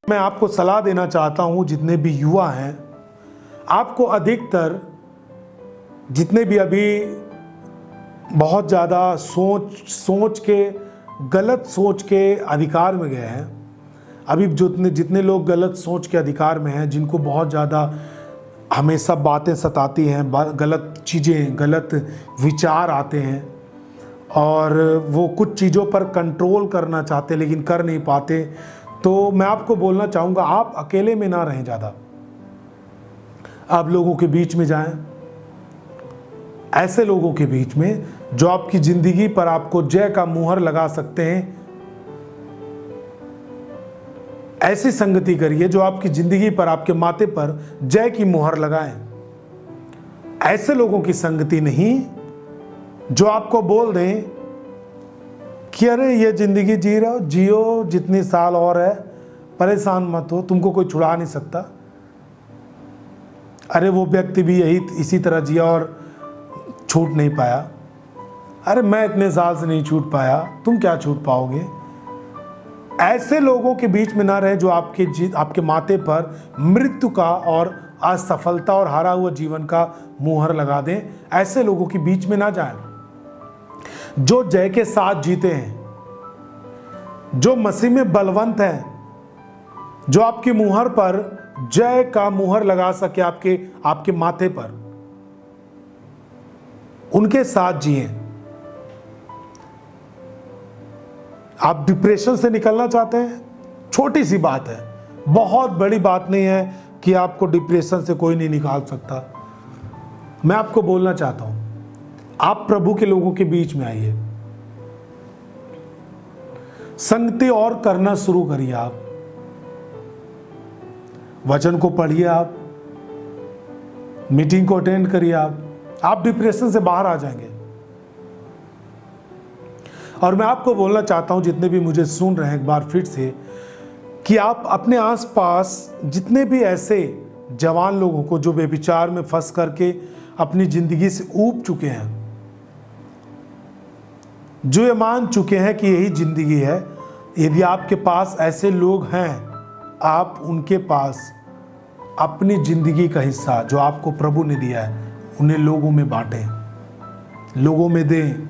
मैं आपको सलाह देना चाहता हूं, जितने भी युवा हैं, आपको अधिकतर जितने भी अभी बहुत ज़्यादा सोच के गलत सोच के अधिकार में गए हैं, अभी जितने लोग गलत सोच के अधिकार में हैं, जिनको बहुत ज़्यादा हमेशा बातें सताती हैं, गलत चीज़ें, गलत विचार आते हैं और वो कुछ चीज़ों पर कंट्रोल करना चाहते लेकिन कर नहीं पाते, तो मैं आपको बोलना चाहूँगा, आप अकेले में ना रहें ज़्यादा, आप लोगों के बीच में जाएं, ऐसे लोगों के बीच में जो आपकी ज़िंदगी पर आपको जय का मुहर लगा सकते हैं। ऐसी संगति करिए जो आपकी ज़िंदगी पर, आपके माथे पर जय की मुहर लगाएं। ऐसे लोगों की संगति नहीं जो आपको बोल दें कि अरे ये ज़िंदगी जी रहे हो, जियो, जितनी साल और है, परेशान मत हो, तुमको कोई छुड़ा नहीं सकता। अरे वो व्यक्ति भी इसी तरह जिया और छूट नहीं पाया। अरे मैं इतने साल से नहीं छूट पाया, तुम क्या छूट पाओगे। ऐसे लोगों के बीच में ना रहे जो आपके माथे पर मृत्यु का और असफलता और हारा हुआ जीवन का मुहर लगा दें। ऐसे लोगों के बीच में ना जाएं। जो जय के साथ जीते हैं, जो मसीह में बलवंत हैं, जो आपकी मुहर पर जय का मुहर लगा सके, आपके माथे पर, उनके साथ जिए। आप डिप्रेशन से निकलना चाहते हैं, छोटी सी बात है, बहुत बड़ी बात नहीं है कि आपको डिप्रेशन से कोई नहीं निकाल सकता। मैं आपको बोलना चाहता हूं, आप प्रभु के लोगों के बीच में आइए, संगति और करना शुरू करिए। आप वचन को पढ़िए, आप मीटिंग को अटेंड करिए, आप डिप्रेशन से बाहर आ जाएंगे। और मैं आपको बोलना चाहता हूं, जितने भी मुझे सुन रहे हैं, एक बार फिर से, कि आप अपने आसपास जितने भी ऐसे जवान लोगों को जो बेविचार में फंस करके अपनी जिंदगी से ऊब चुके हैं, जो ये मान चुके हैं कि यही जिंदगी है, यदि आपके पास ऐसे लोग हैं, आप उनके पास अपनी जिंदगी का हिस्सा जो आपको प्रभु ने दिया है, उन्हें लोगों में बांटें, लोगों में दें।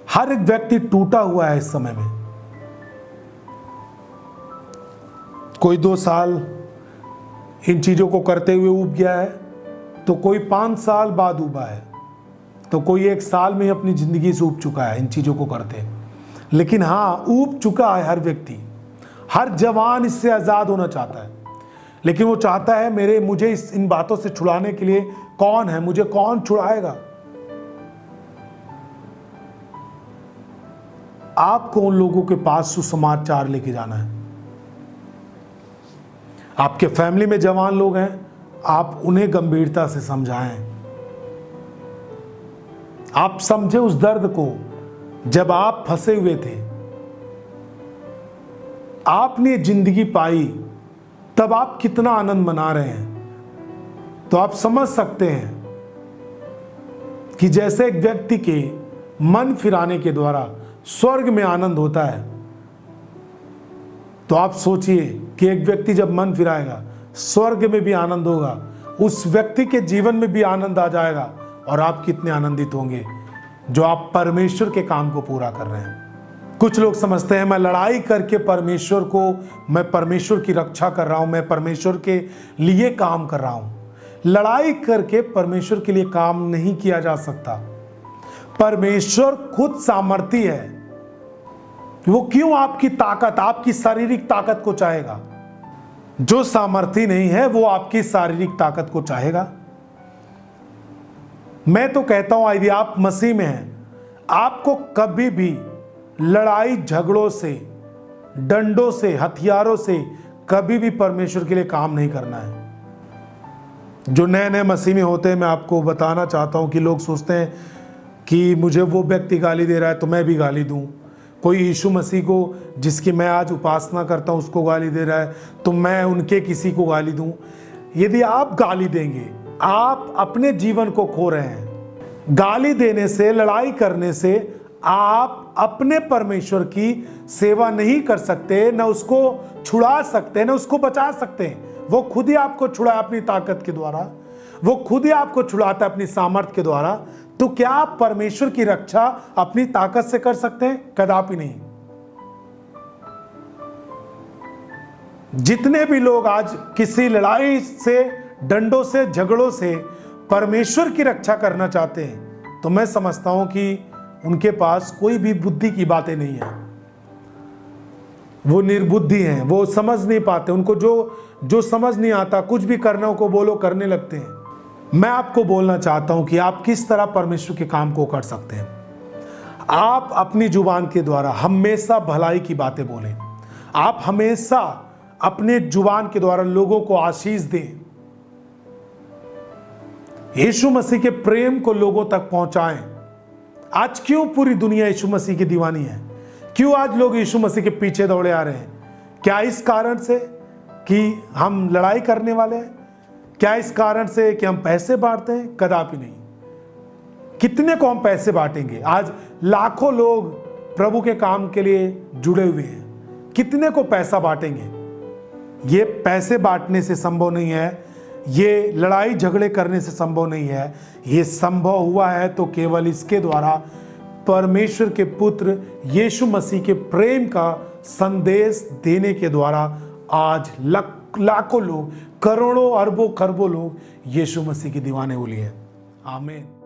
हर एक व्यक्ति टूटा हुआ है इस समय में। कोई 2 साल इन चीजों को करते हुए ऊब गया है, तो कोई 5 साल बाद ऊबा है, तो कोई 1 साल में ही अपनी जिंदगी से ऊब चुका है इन चीजों को करते। लेकिन हाँ, ऊब चुका है हर व्यक्ति, हर जवान इससे आजाद होना चाहता है, लेकिन वो चाहता है मुझे इन बातों से छुड़ाने के लिए कौन है, मुझे कौन छुड़ाएगा। आपको उन लोगों के पास सुसमाचार लेके जाना है। आपके फैमिली में जवान लोग हैं, आप उन्हें गंभीरता से समझाएं। आप समझे उस दर्द को, जब आप फंसे हुए थे, आपने जिंदगी पाई, तब आप कितना आनंद मना रहे हैं। तो आप समझ सकते हैं कि जैसे एक व्यक्ति के मन फिराने के द्वारा स्वर्ग में आनंद होता है, तो आप सोचिए कि एक व्यक्ति जब मन फिराएगा, स्वर्ग में भी आनंद होगा, उस व्यक्ति के जीवन में भी आनंद आ जाएगा, और आप कितने आनंदित होंगे जो आप परमेश्वर के काम को पूरा कर रहे हैं। कुछ लोग समझते हैं मैं लड़ाई करके मैं परमेश्वर की रक्षा कर रहा हूं, मैं परमेश्वर के लिए काम कर रहा हूं। लड़ाई करके परमेश्वर के लिए काम नहीं किया जा सकता। परमेश्वर खुद सामर्थी है, वो क्यों आपकी ताकत, आपकी शारीरिक ताकत को चाहेगा। जो सामर्थी नहीं है वो आपकी शारीरिक ताकत को चाहेगा। मैं तो कहता हूं, यदि आप मसीह में हैं, आपको कभी भी लड़ाई झगड़ों से, डंडों से, हथियारों से कभी भी परमेश्वर के लिए काम नहीं करना है। जो नए नए मसीह में होते हैं, मैं आपको बताना चाहता हूं कि लोग सोचते हैं कि मुझे वो व्यक्ति गाली दे रहा है तो मैं भी गाली दूं, कोई यीशु मसीह को जिसकी मैं आज उपासना करता हूं उसको गाली दे रहा है तो मैं उनके किसी को गाली दूं। यदि आप गाली देंगे, आप अपने जीवन को खो रहे हैं। गाली देने से, लड़ाई करने से आप अपने परमेश्वर की सेवा नहीं कर सकते, न उसको छुड़ा सकते, न उसको बचा सकते। वो खुद ही आपको छुड़ाए अपनी ताकत के द्वारा, वो खुद ही आपको छुड़ाता है अपनी सामर्थ्य के द्वारा। तो क्या आप परमेश्वर की रक्षा अपनी ताकत से कर सकते हैं? कदापि नहीं। जितने भी लोग आज किसी लड़ाई से, डंडों से, झगड़ों से परमेश्वर की रक्षा करना चाहते हैं, तो मैं समझता हूं कि उनके पास कोई भी बुद्धि की बातें नहीं है। वो निर्बुद्धि हैं, वो समझ नहीं पाते। उनको जो समझ नहीं आता, कुछ भी करने को बोलो करने लगते हैं। मैं आपको बोलना चाहता हूं कि आप किस तरह परमेश्वर के काम को कर सकते हैं। आप अपनी जुबान के द्वारा हमेशा भलाई की बातें बोलें। आप हमेशा अपने जुबान के द्वारा लोगों को आशीष दें। यीशु मसीह के प्रेम को लोगों तक पहुंचाएं। आज क्यों पूरी दुनिया यीशु मसीह की दीवानी है? क्यों आज लोग यीशु मसीह के पीछे दौड़े आ रहे हैं? क्या इस कारण से कि हम लड़ाई करने वाले हैं? क्या इस कारण से कि हम पैसे बांटते हैं? कदापि नहीं। कितने को हम पैसे बांटेंगे? आज लाखों लोग प्रभु के काम के लिए जुड़े हुए हैं, कितने को पैसा बांटेंगे? ये पैसे बांटने से संभव नहीं है, ये लड़ाई झगड़े करने से संभव नहीं है। ये संभव हुआ है तो केवल इसके द्वारा, परमेश्वर के पुत्र यीशु मसीह के प्रेम का संदेश देने के द्वारा आज लाखों लोग, करोड़ों, अरबों, खरबों लोग यीशु मसीह के दीवाने हुए हैं। आमीन।